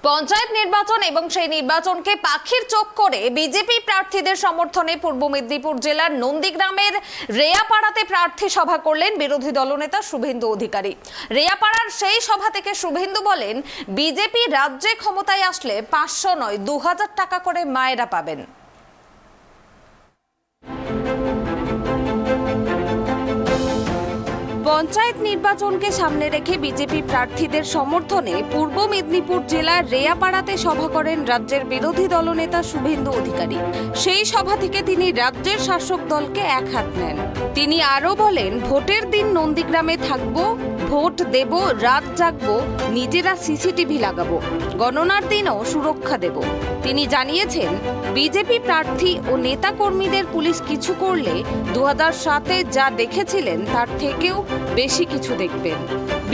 পঞ্চায়েত নির্বাচন এবং সেই নির্বাচনকে পাখির চোখ করে বিজেপি প্রার্থীদের সমর্থনে পূর্ব মেদিনীপুর জেলার নন্দীগ্রামের রেয়াপাড়াতে প্রার্থী সভা করলেন বিরোধী দলনেতা শুভেন্দু অধিকারী। রেয়াপাড়ার সেই সভা থেকে শুভেন্দু বলেন, বিজেপি রাজ্যে ক্ষমতায় আসলে 500 নয় 2000 টাকা করে মায়েরা পাবেন। পঞ্চায়েত নির্বাচনকে সামনে রেখে বিজেপি প্রার্থীদের সমর্থনে পূর্ব মেদিনীপুর জেলার রেয়াপাড়াতে সভা করেন রাজ্যের বিরোধী দলনেতা শুভেন্দু অধিকারী। সেই সভা থেকে তিনি রাজ্যের শাসক দলকে এক হাত নেন। তিনি আরও বলেন, ভোটের দিন নন্দীগ্রামে থাকবো, ভোট দেব, রাত জাগবো, নিজেরা সিসিটিভি লাগাবো, গণনার দিনও সুরক্ষা দেব। তিনি জানিয়েছেন, বিজেপি প্রার্থী ও নেতাকর্মীদের পুলিশ কিছু করলে 2007-এ যা দেখেছিলেন তার থেকেও বেশি কিছু দেখবেন।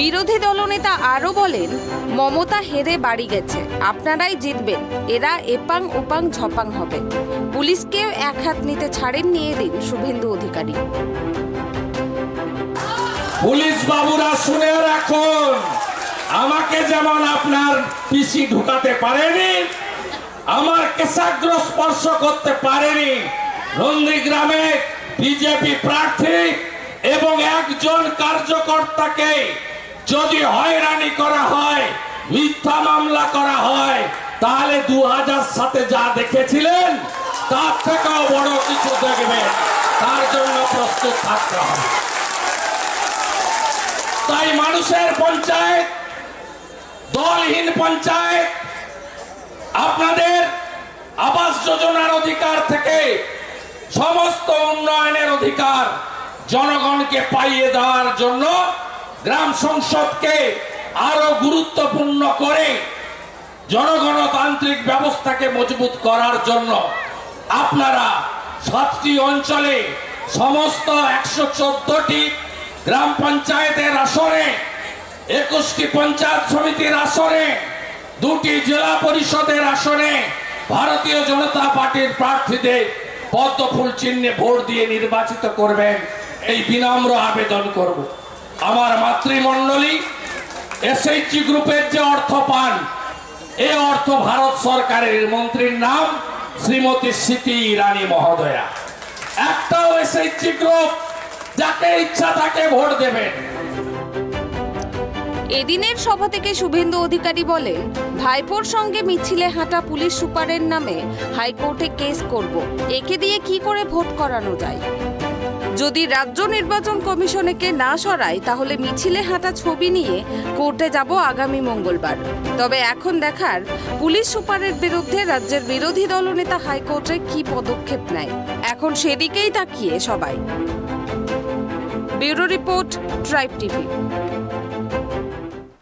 বিরোধী দলনেতা আরও বলেন, মমতা হেরে বাড়ি গেছে, আপনারাই জিতবেন, এরা এপাং ওপাং ঝপাং হবে। পুলিশকেও এক হাত নিতে ছাড়েননি এদিন শুভেন্দু অধিকারী। পুলিশ বাবুরা শুনে রাখুন, আমাকে যেমন আপনার পিসি ঢুকাতে পারেনি, আমার কেশাগ্র স্পর্শ করতে পারেনি। নন্দীগ্রামে বিজেপি প্রার্থী এবং একজন কার্যকর্তাকে যদি হয়রানি করা হয়, মিথ্যা মামলা করা হয়, তাহলে 2007-এ যা দেখেছিলেন তার থেকেও বড় কিছু দেখবেন। তার জন্য প্রস্তুত থাকতে হবে। তাই মানুষের পঞ্চায়েত, দলহীন পঞ্চায়েত, আপনাদের আবাস যোজনার অধিকার থেকে সমস্ত উন্নয়নের অধিকার জনগণকে পাইয়ে দেওয়ার জন্য গ্রাম সংসদকে আরো গুরুত্বপূর্ণ করে জনগণতান্ত্রিক ব্যবস্থাকে মজবুত করার জন্য আপনারা 7টি অঞ্চলে সমস্ত 114টি গ্রাম পঞ্চায়েতের আসনে, 21টি পঞ্চায়েত সমিতির আসনে, 2টি জেলা পরিষদের আসনে ভারতীয় জনতা পার্টির প্রার্থীদের পদ্ম ফুল চিহ্নে ভোট দিয়ে নির্বাচিত করবেন, এই বিনম্র আবেদন করব। আমার মাতৃমণ্ডলী এসএইচজি গ্রুপের যে অর্থ পান, এই অর্থ ভারত সরকারের মন্ত্রীর নাম শ্রীমতী স্মৃতি ইরানি মহোদয়া। একটাও এসএইচজি গ্রুপ যাকে ইচ্ছা তাকে ভোট দেবেন। এদিনের সভা থেকে শুভেন্দু অধিকারী বলেন, ভাইপোর সঙ্গে মিছিলে হাঁটা পুলিশ সুপারের নামে হাইকোর্টে কেস করব। একে দিয়ে কি করে ভোট করানো যায়? যদি রাজ্য নির্বাচন কমিশনকে না সরায়, তাহলে মিছিলে হাঁটা ছবি নিয়ে কোর্টে যাব আগামী মঙ্গলবার। তবে এখন দেখার, পুলিশ সুপারের বিরুদ্ধে রাজ্যের বিরোধী দলনেতা হাইকোর্টে কি পদক্ষেপ নেয়। এখন সেদিকেই তাকিয়ে সবাই। Bureau report, tribe TV.